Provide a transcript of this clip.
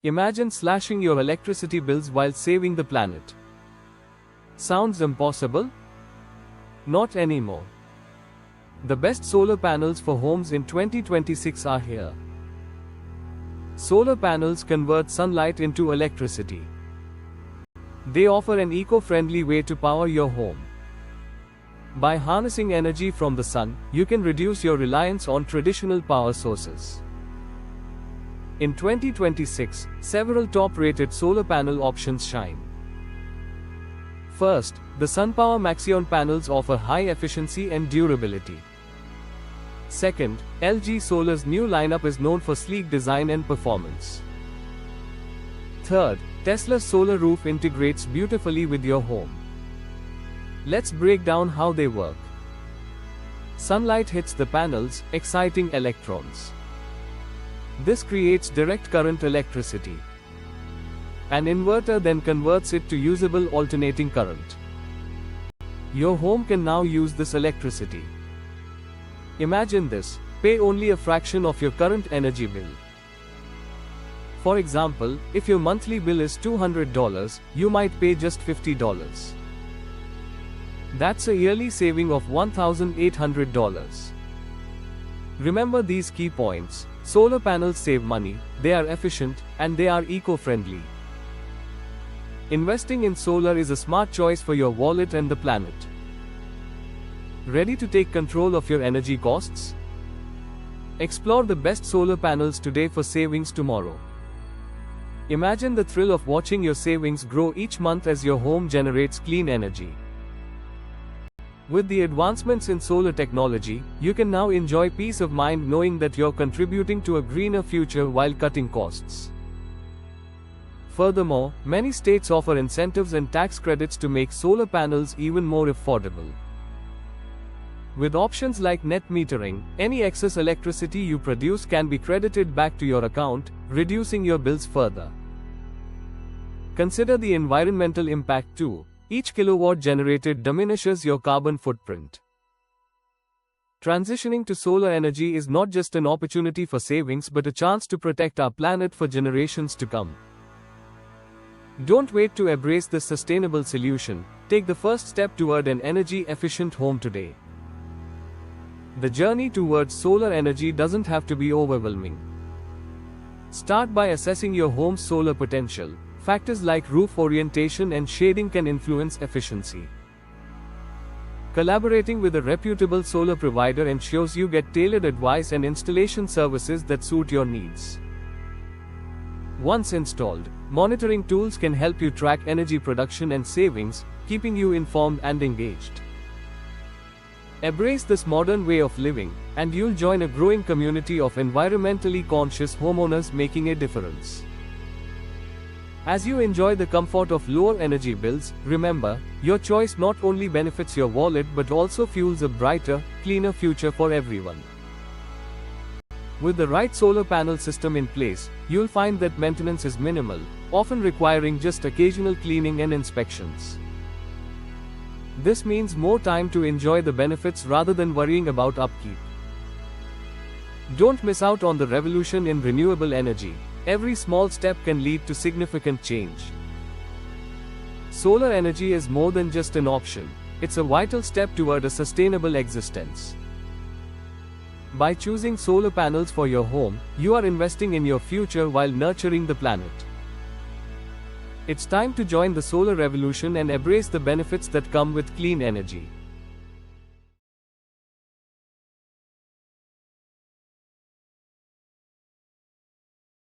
Imagine slashing your electricity bills while saving the planet. Sounds impossible? Not anymore. The best solar panels for homes in 2026 are here. Solar panels convert sunlight into electricity. They offer an eco-friendly way to power your home. By harnessing energy from the sun, you can reduce your reliance on traditional power sources. In 2026, several top-rated solar panel options shine. First, the SunPower Maxion panels offer high efficiency and durability. Second, LG Solar's new lineup is known for sleek design and performance. Third, Tesla's solar roof integrates beautifully with your home. Let's break down how they work. Sunlight hits the panels, exciting electrons. This creates direct current electricity. An inverter then converts it to usable alternating current. Your home can now use this electricity. Imagine this: pay only a fraction of your current energy bill. For example, if your monthly bill is $200, you might pay just $50. That's a yearly saving of $1,800. Remember these key points: solar panels save money, they are efficient, and they are eco-friendly. Investing in solar is a smart choice for your wallet and the planet. Ready to take control of your energy costs? Explore the best solar panels today for savings tomorrow. Imagine the thrill of watching your savings grow each month as your home generates clean energy. With the advancements in solar technology, you can now enjoy peace of mind knowing that you're contributing to a greener future while cutting costs. Furthermore, many states offer incentives and tax credits to make solar panels even more affordable. With options like net metering, any excess electricity you produce can be credited back to your account, reducing your bills further. Consider the environmental impact too. Each kilowatt generated diminishes your carbon footprint. Transitioning to solar energy is not just an opportunity for savings but a chance to protect our planet for generations to come. Don't wait to embrace this sustainable solution. Take the first step toward an energy-efficient home today. The journey towards solar energy doesn't have to be overwhelming. Start by assessing your home's solar potential. Factors like roof orientation and shading can influence efficiency. Collaborating with a reputable solar provider ensures you get tailored advice and installation services that suit your needs. Once installed, monitoring tools can help you track energy production and savings, keeping you informed and engaged. Embrace this modern way of living, and you'll join a growing community of environmentally conscious homeowners making a difference. As you enjoy the comfort of lower energy bills, remember, your choice not only benefits your wallet but also fuels a brighter, cleaner future for everyone. With the right solar panel system in place, you'll find that maintenance is minimal, often requiring just occasional cleaning and inspections. This means more time to enjoy the benefits rather than worrying about upkeep. Don't miss out on the revolution in renewable energy. Every small step can lead to significant change. Solar energy is more than just an option, it's a vital step toward a sustainable existence. By choosing solar panels for your home, you are investing in your future while nurturing the planet. It's time to join the solar revolution and embrace the benefits that come with clean energy.